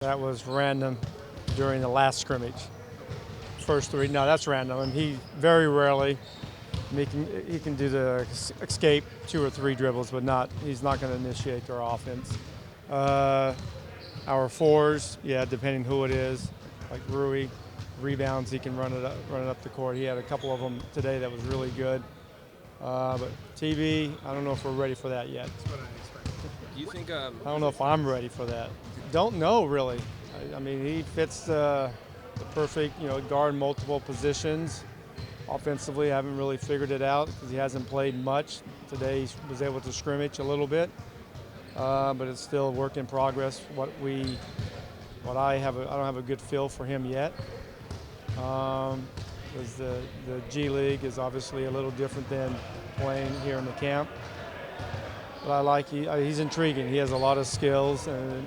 That was random during the last scrimmage. First three, no, that's random. And he very rarely, he can do the escape 2 or 3 dribbles, but he's not going to initiate their offense. Our fours, yeah, depending who it is, like Rui, rebounds, he can run it up the court. He had a couple of them today that was really good. But TV, I don't know if we're ready for that yet. That's what I expected. Do you think? I don't know if I'm ready for that. Don't know really. I mean, he fits the perfect, guard multiple positions. Offensively, I haven't really figured it out because he hasn't played much. Today he was able to scrimmage a little bit, but it's still a work in progress. I don't have a good feel for him yet. Because the G League is obviously a little different than playing here in the camp. But he's intriguing. He has a lot of skills, and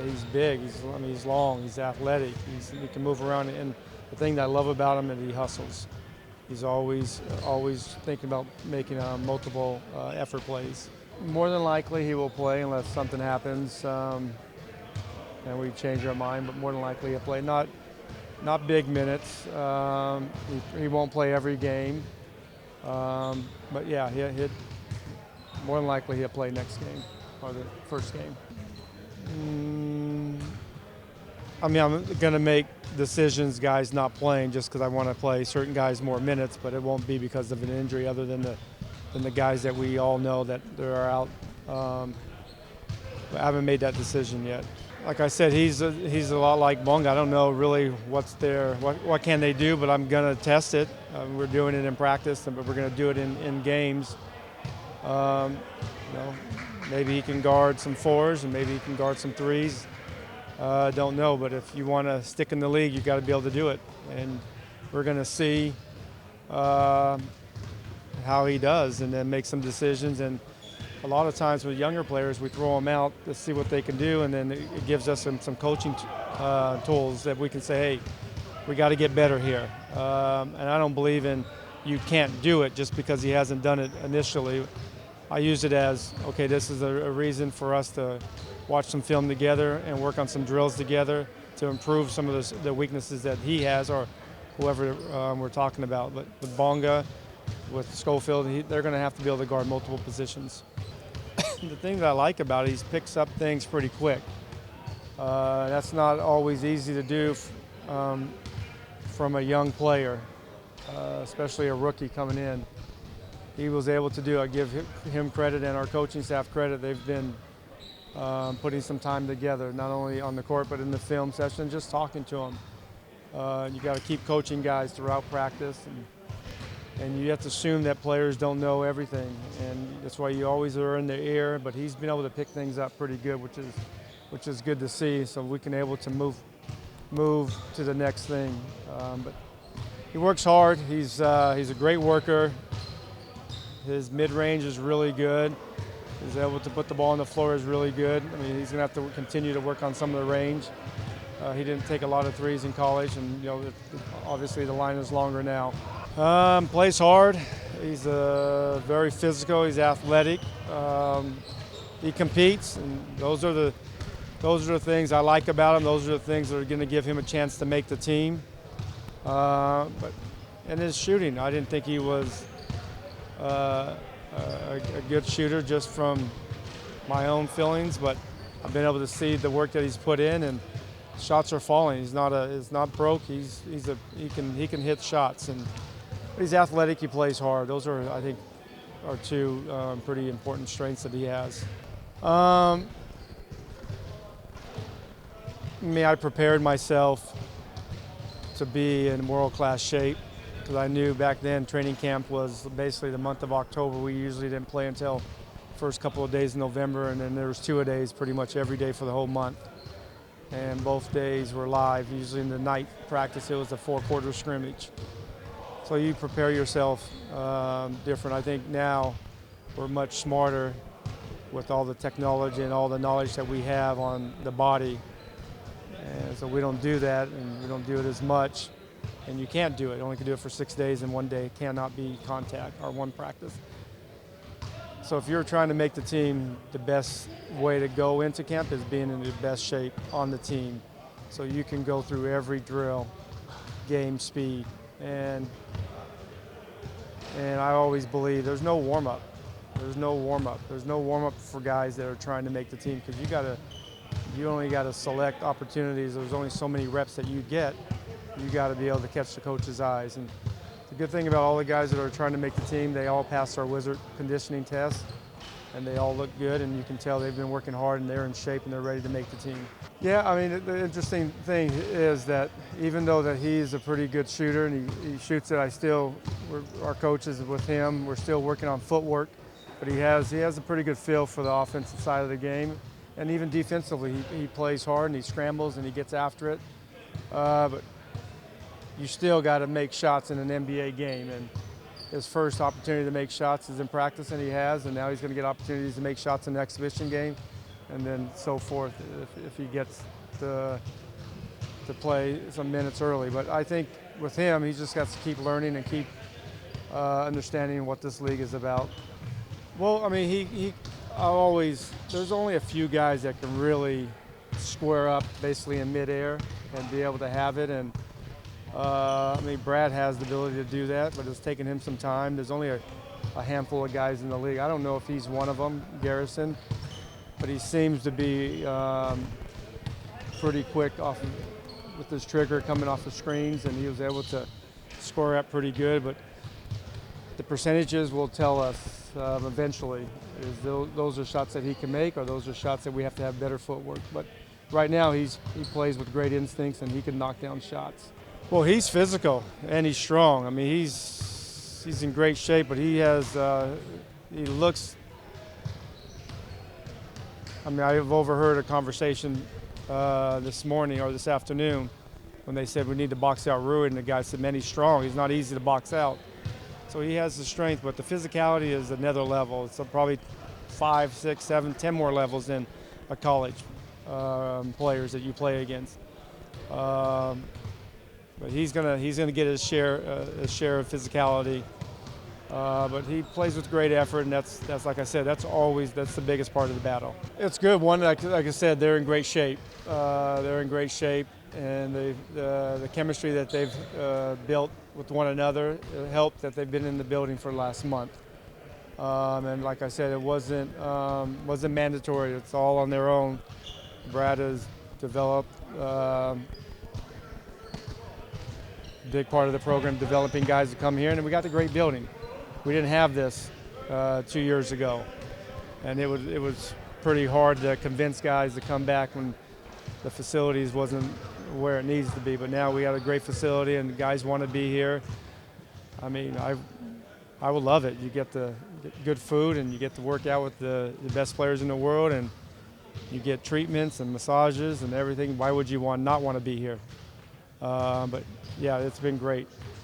he's big. He's long. He's athletic. He can move around. And the thing that I love about him is he hustles. He's always thinking about making multiple effort plays. More than likely, he will play unless something happens and we change our mind. But more than likely, he'll play. Not big minutes. He won't play every game. But yeah, more than likely he'll play next game or the first game. I'm going to make decisions, guys not playing, just because I want to play certain guys more minutes, but it won't be because of an injury other than the guys that we all know that they're out. I haven't made that decision yet. Like I said, he's a lot like Bonga. I don't know really what can they do, but I'm going to test it. We're doing it in practice, but we're going to do it in games. Maybe he can guard some fours and maybe he can guard some threes. Don't know, but if you want to stick in the league, you've got to be able to do it. And we're going to see how he does and then make some decisions. And a lot of times with younger players, we throw them out to see what they can do, and then it gives us some coaching tools that we can say, hey, we got to get better here. And I don't believe in you can't do it just because he hasn't done it initially. I use it as, okay, this is a reason for us to watch some film together and work on some drills together to improve some of the weaknesses that he has or whoever we're talking about. But with Bonga, with Schofield, they're going to have to be able to guard multiple positions. The thing that I like about it, he picks up things pretty quick. That's not always easy to do from a young player, especially a rookie coming in. He was able to do it. I give him credit and our coaching staff credit. They've been putting some time together, not only on the court but in the film session, just talking to him. You got to keep coaching guys throughout practice, and you have to assume that players don't know everything, and that's why you always are in their ear. But he's been able to pick things up pretty good, which is good to see. So we can able to move to the next thing. But he works hard. He's a great worker. His mid-range is really good. He's able to put the ball on the floor is really good. I mean, he's going to have to continue to work on some of the range. He didn't take a lot of threes in college, and obviously the line is longer now. Plays hard. He's very physical. He's athletic. He competes, and those are the things I like about him. Those are the things that are going to give him a chance to make the team. But in his shooting, I didn't think he was a good shooter just from my own feelings, but I've been able to see the work that he's put in, and shots are falling. He's not broke. He can hit shots, and he's athletic. He plays hard. Those are, I think, are two pretty important strengths that he has. I prepared myself to be in world-class shape, because I knew back then training camp was basically the month of October. We usually didn't play until first couple of days in November, and then there was 2-a-days pretty much every day for the whole month. And both days were live. Usually in the night practice, it was a 4-quarter scrimmage. So you prepare yourself different. I think now we're much smarter with all the technology and all the knowledge that we have on the body. And so we don't do that, and we don't do it as much. And you can't do it. You only can do it for 6 days, and one day cannot be contact or one practice. So if you're trying to make the team, the best way to go into camp is being in the best shape on the team. So you can go through every drill, game speed, and I always believe there's no warm-up. There's no warm-up. There's no warm-up for guys that are trying to make the team because you only got to select opportunities. There's only so many reps that you get. You got to be able to catch the coach's eyes. And the good thing about all the guys that are trying to make the team, they all passed our Wizard conditioning test, and they all look good, and you can tell they've been working hard and they're in shape and they're ready to make the team. Yeah, I mean, the interesting thing is that even though that he's a pretty good shooter and he shoots it, our coaches with him, we're still working on footwork, but he has a pretty good feel for the offensive side of the game. And even defensively, he plays hard and he scrambles and he gets after it. But you still got to make shots in an NBA game. And his first opportunity to make shots is in practice, and he has. And now he's going to get opportunities to make shots in the exhibition game, and then so forth if he gets to play some minutes early. But I think with him, he just got to keep learning and keep understanding what this league is about. Well, I mean, there's only a few guys that can really square up basically in midair and be able to have it. And I mean, Brad has the ability to do that, but it's taken him some time. There's only a handful of guys in the league. I don't know if he's one of them, Garrison, but he seems to be pretty quick with his trigger coming off the screens, and he was able to score up pretty good. But the percentages will tell us eventually. Those are shots that he can make, or those are shots that we have to have better footwork. But right now he plays with great instincts and he can knock down shots. Well, he's physical and he's strong. I mean, he's in great shape, but he looks. I mean, I've overheard a conversation this morning or this afternoon when they said we need to box out Rui, and the guy said, man, he's strong. He's not easy to box out. So he has the strength, but the physicality is another level. It's probably 5, 6, 7, 10 more levels than a college players that you play against. But he's gonna get his share of physicality. But he plays with great effort, and that's like I said, that's the biggest part of the battle. It's good. One, like I said, they're in great shape. They're in great shape, and the chemistry that they've built with one another helped that they've been in the building for the last month. And like I said, it wasn't mandatory. It's all on their own. Brad has developed a big part of the program, developing guys to come here, and we got the great building. We didn't have this 2 years ago, and it was pretty hard to convince guys to come back when the facilities wasn't where it needs to be. But now we got a great facility, and the guys want to be here. I mean, I would love it. You get good food, and you get to work out with the best players in the world, and you get treatments and massages and everything. Why would you not want to be here? But yeah, it's been great.